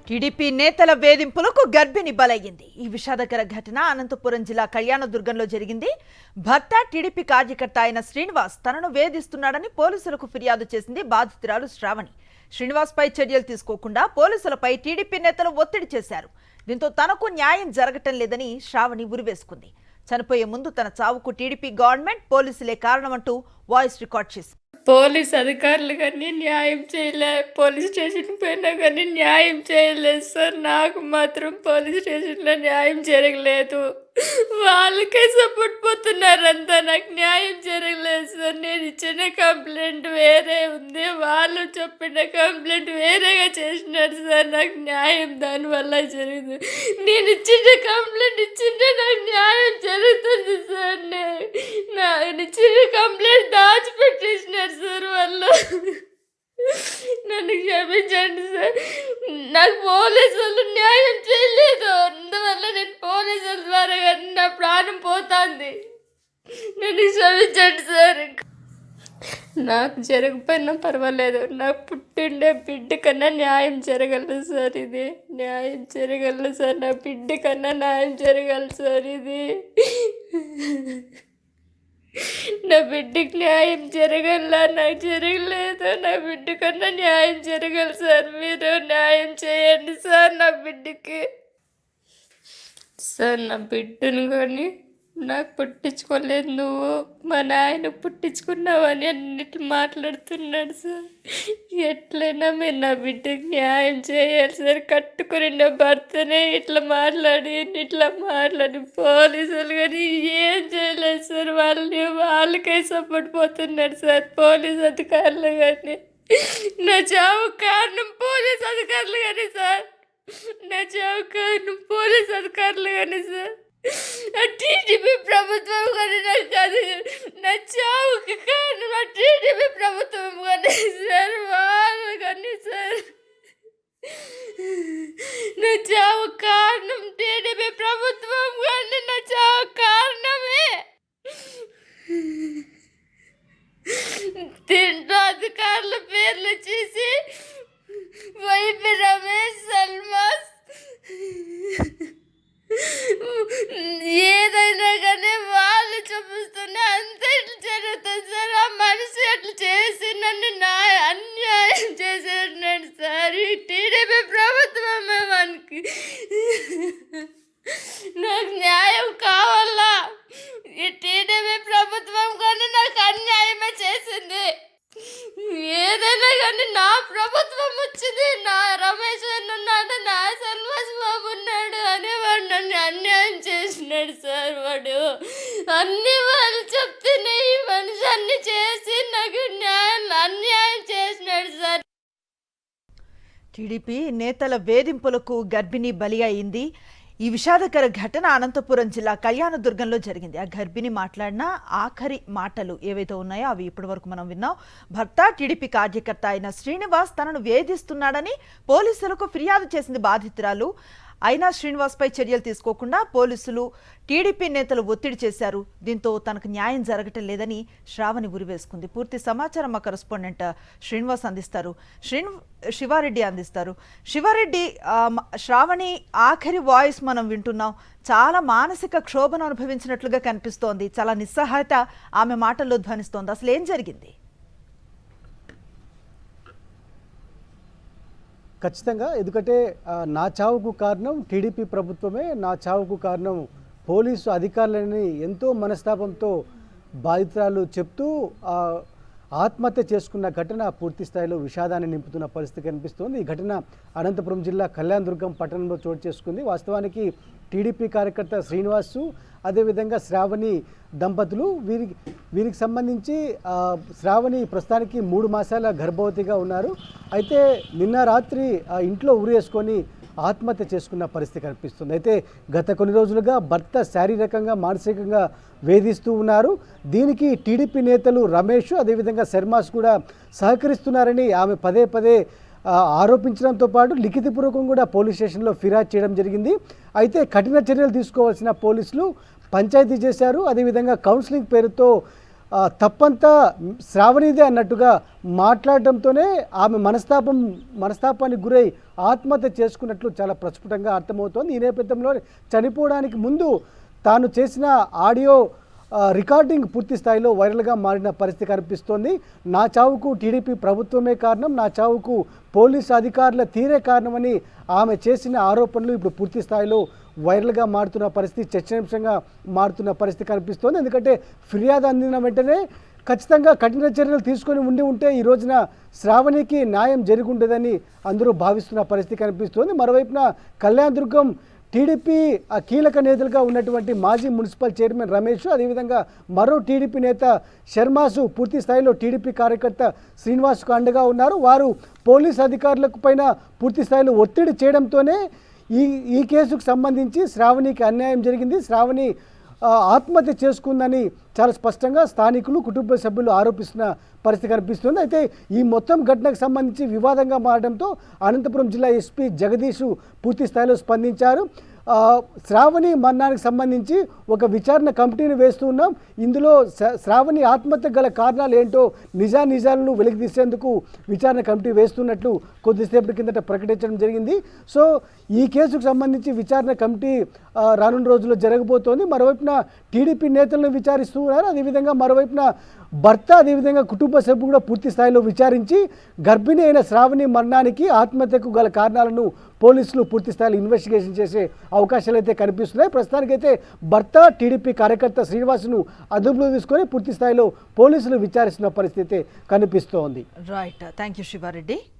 TDP నేతల వేధింపులకు గర్భిణి బలయ్యింది. ఈ విషాదకర ఘటన అనంతపురం జిల్లా కళ్యాణదుర్గంలో జరిగింది. భర్త టీడీపీ కార్యకర్త అయిన శ్రీనివాస్ తనను వేధిస్తున్నాడని పోలీసులకు ఫిర్యాదు చేసింది బాధితురాలు శ్రావణి. శ్రీనివాస్ పై చర్యలు తీసుకోకుండా పోలీసులపై టీడీపీ నేతలు ఒత్తిడి చేశారు. దీంతో తనకు న్యాయం జరగటం లేదని శ్రావణి ఉరివేసుకుంది. చనిపోయే ముందు తన చావుకు టీడీపీ గవర్నమెంట్ పోలీసులే కారణమంటూ వాయిస్ రికార్డ్ చేసింది. పోలీస్ అధికారులు కానీ న్యాయం చేయలే, పోలీస్ స్టేషన్ పోయినా కానీ న్యాయం చేయలేదు సార్. నాకు మాత్రం పోలీస్ స్టేషన్లో న్యాయం జరగలేదు. వాళ్ళకే సపోర్ట్ పోతున్నారంతా, నాకు న్యాయం జరగలేదు సార్. నేను ఇచ్చిన కంప్లైంట్ వేరే ఉంది, వాళ్ళు చెప్పిన కంప్లైంట్ వేరేగా చేసినారు సార్. నాకు న్యాయం దానివల్ల జరిగింది. నేను ఇచ్చిన కంప్లైంట్ ఇచ్చింటే నాకు న్యాయం జరుగుతుంది సార్. నేను ఇచ్చిన కంప్లైంట్ దాచిపెట్టేసినారు సార్ వాళ్ళు. నన్ను క్షమించండి సార్. నాకు పోలీసు వాళ్ళు న్యాయం చేయలేదు, అందువల్ల నేను పోలీసుల ద్వారా కానీ నా ప్రాణం పోతుంది. నన్ను క్షమించండి సార్. నాకు జరగకపోయినా పర్వాలేదు, నాకు పుట్టిండే బిడ్డ కన్నా న్యాయం జరగలదు సార్. ఇది న్యాయం జరగలదు సార్. నా బిడ్డ కన్నా న్యాయం జరగలదు సార్. ఇది నా బిడ్డకి న్యాయం జరగల, నాకు జరగలేదు. నా బిడ్డ కన్నా న్యాయం జరగదు సార్. మీరు న్యాయం చేయండి సార్ నా బిడ్డకి. సార్ నా బిడ్డను కానీ నాకు పుట్టించుకోలేదు, నువ్వు మా నాయన పుట్టించుకున్నావని అన్నిట్లు మాట్లాడుతున్నాడు సార్. ఎట్లయినా మీరు నా బిడ్డకి న్యాయం చేయాలి సార్. కట్టుకుని నా భర్తనే ఇట్లా మాట్లాడి పోలీసులు కానీ ఏం చేయలేదు సార్. వాళ్ళకే సపోర్ట్ పోతున్నాడు సార్ పోలీస్ అధికారులు కానీ. నా చావు కారణం పోలీస్ అధికారులు కానీ సార్. నా చావు కారణం పోలీస్ అధికారులు కానీ సార్. టీడీపీ ప్రభుత్వం కానీ నాకు కాదు. నా చావుకి కారణం టీడీపీ ప్రభుత్వం కానీ సార్, వాళ్ళు కానీ సార్. నా చావు కారణం టీడీపీ ప్రభుత్వం కానీ నా చావు కారణమే. దీంట్లో అధికారుల పేర్లు చేసి వైపీ రమేష్, సల్మాస్ ఏదైనా కానీ వాళ్ళు చూపిస్తున్నా అంతే జరుగుతుంది సార్. ఆ మనిషి అట్లా చేసి నన్ను అన్యాయం చేసేసినాడు సార్. ఈ టీడీపీ ప్రభుత్వమే మనకి. నాకు న్యాయం కావాలా. ఈ టీడీపీ ప్రభుత్వం కానీ నాకు అన్యాయమే చేసింది. ఏదైనా కానీ నా ప్రభుత్వం వచ్చింది, నా రమేష్ ఉన్నాడు, నా సల్మాస్ బాబు ఉన్నాడు అనేవాడు నన్ను అన్యాయం చేసినాడు సార్. వాడు అన్ని వాళ్ళు చెప్తేనే ఈ మనిషి అన్ని చేసి నాకు అన్యాయం చేసినాడు సార్. టీడీపీ నేతల వేధింపులకు గర్భిణి బలి అయింది. ఈ విషాదకర ఘటన అనంతపురం జిల్లా కళ్యాణదుర్గంలో జరిగింది. ఆ గర్భిణి మాట్లాడిన ఆఖరి మాటలు ఏవైతే ఉన్నాయో అవి ఇప్పటి వరకు మనం విన్నాం. భర్త టీడీపీ కార్యకర్త అయిన శ్రీనివాస్ తనను వేధిస్తున్నాడని పోలీసులకు ఫిర్యాదు చేసింది బాధితురాలు. అయినా శ్రీనివాస్ పై చర్యలు తీసుకోకుండా పోలీసులు టీడీపీ నేతలు ఒత్తిడి చేశారు. దీంతో తనకు న్యాయం జరగటం లేదని శ్రావణి ఉరివేసుకుంది. పూర్తి సమాచారం మా కరెస్పాండెంట్ శ్రీనివాస్ అందిస్తారు. శివారెడ్డి అందిస్తారు. శివారెడ్డి, శ్రావణి ఆఖరి వాయిస్ మనం వింటున్నాం. చాలా మానసిక క్షోభను అనుభవించినట్లుగా కనిపిస్తోంది. చాలా నిస్సహాయత ఆమె మాటల్లో ధ్వనిస్తోంది. అసలు ఏం జరిగింది? ఖచ్చితంగా, ఎందుకంటే నా చావుకు కారణం టీడీపీ ప్రభుత్వమే, నా చావుకు కారణం పోలీసు అధికారులని ఎంతో మనస్తాపంతో బాధితురాలు చెప్తూ ఆత్మహత్య చేసుకున్న ఘటన పూర్తి స్థాయిలో విషాదాన్ని నింపుతున్న పరిస్థితి కనిపిస్తోంది. ఈ ఘటన అనంతపురం జిల్లా కళ్యాణదుర్గం పట్టణంలో చోటు చేసుకుంది. వాస్తవానికి టీడీపీ కార్యకర్త శ్రీనివాసు, అదేవిధంగా శ్రావణి దంపతులు, వీరికి సంబంధించి శ్రావణి ప్రస్తుతానికి 3 మాసాల గర్భవతిగా ఉన్నారు. అయితే నిన్న రాత్రి ఇంట్లో ఉరేసుకొని ఆత్మహత్య చేసుకున్న పరిస్థితి కనిపిస్తుంది. అయితే గత కొన్ని రోజులుగా భర్త శారీరకంగా మానసికంగా వేధిస్తూ ఉన్నారు. దీనికి టీడీపీ నేతలు రమేష్, అదేవిధంగా శర్మాస్ కూడా సహకరిస్తున్నారని ఆమె పదే ఆరోపించడంతో పాటు లిఖితపూర్వకం కూడా పోలీస్ స్టేషన్లో ఫిర్యాదు చేయడం జరిగింది. అయితే కఠిన చర్యలు తీసుకోవాల్సిన పోలీసులు పంచాయతీ చేశారు. అదేవిధంగా కౌన్సిలింగ్ పేరుతో తప్పంతా శ్రావణిదే అన్నట్టుగా మాట్లాడటంతోనే ఆమె మనస్తాపానికి గురై ఆత్మహత్య చేసుకున్నట్లు చాలా ప్రస్ఫుటంగా అర్థమవుతోంది. ఈ నేపథ్యంలో చనిపోవడానికి ముందు తాను చేసిన ఆడియో రికార్డింగ్ పూర్తి స్థాయిలో వైరల్గా మారిన పరిస్థితి కనిపిస్తోంది. నా చావుకు టీడీపీ ప్రభుత్వమే కారణం, నా చావుకు పోలీసు అధికారుల తీరే కారణమని ఆమె చేసిన ఆరోపణలు ఇప్పుడు పూర్తి స్థాయిలో వైరల్గా మారుతున్న పరిస్థితి, చర్చనీయాంశంగా మారుతున్న పరిస్థితి కనిపిస్తోంది. ఎందుకంటే ఫిర్యాదు అందిన వెంటనే ఖచ్చితంగా కఠిన చర్యలు తీసుకొని ఉంటే ఈ రోజున శ్రావణికి న్యాయం జరిగి ఉండేదని అందరూ భావిస్తున్న పరిస్థితి కనిపిస్తోంది. మరోవైపున కళ్యాణదుర్గం టీడీపీ కీలక నేతలుగా ఉన్నటువంటి మాజీ మున్సిపల్ చైర్మన్ రమేష్, అదేవిధంగా మరో టీడీపీ నేత శర్మాసు పూర్తి స్థాయిలో టీడీపీ కార్యకర్త శ్రీనివాస్కు అండగా ఉన్నారు. వారు పోలీస్ అధికారులకు పైన పూర్తి స్థాయిలో ఒత్తిడి చేయడంతోనే ఈ కేసుకు సంబంధించి శ్రావణికి అన్యాయం జరిగింది, శ్రావణి ఆత్మహత్య చేసుకుందని చాలా స్పష్టంగా స్థానికులు, కుటుంబ సభ్యులు ఆరోపిస్తున్న పరిస్థితి కనిపిస్తుంది. అయితే ఈ మొత్తం ఘటనకు సంబంధించి వివాదంగా మారడంతో అనంతపురం జిల్లా ఎస్పీ జగదీష్ పూర్తి స్థాయిలో స్పందించారు. శ్రావణి మరణానికి సంబంధించి ఒక విచారణ కమిటీని వేస్తూ ఉన్నాం. ఇందులో శ్రావణి ఆత్మహత్య గల కారణాలు ఏంటో నిజాలను వెలికితీసేందుకు విచారణ కమిటీ వేస్తున్నట్లు కొద్దిసేపటి కిందట ప్రకటించడం జరిగింది. సో ఈ కేసుకు సంబంధించి విచారణ కమిటీ రానున్న రోజుల్లో జరగబోతోంది. మరోవైపున టీడీపీ నేతలను విచారిస్తూ ఉన్నారు. అదేవిధంగా మరోవైపున భర్త, అదేవిధంగా కుటుంబ సభ్యులు కూడా పూర్తి స్థాయిలో విచారించి గర్భిణి అయిన శ్రావణి మరణానికి, ఆత్మహత్యకు గల కారణాలను పోలీసులు పూర్తి స్థాయిలో ఇన్వెస్టిగేషన్ చేసే అవకాశాలు అయితే కనిపిస్తున్నాయి. ప్రస్తుతానికైతే భర్త, టీడీపీ కార్యకర్త శ్రీనివాసును అదుపులో తీసుకొని పూర్తి స్థాయిలో పోలీసులు విచారిస్తున్న పరిస్థితి కనిపిస్తోంది. Right, thank you Sivareddy.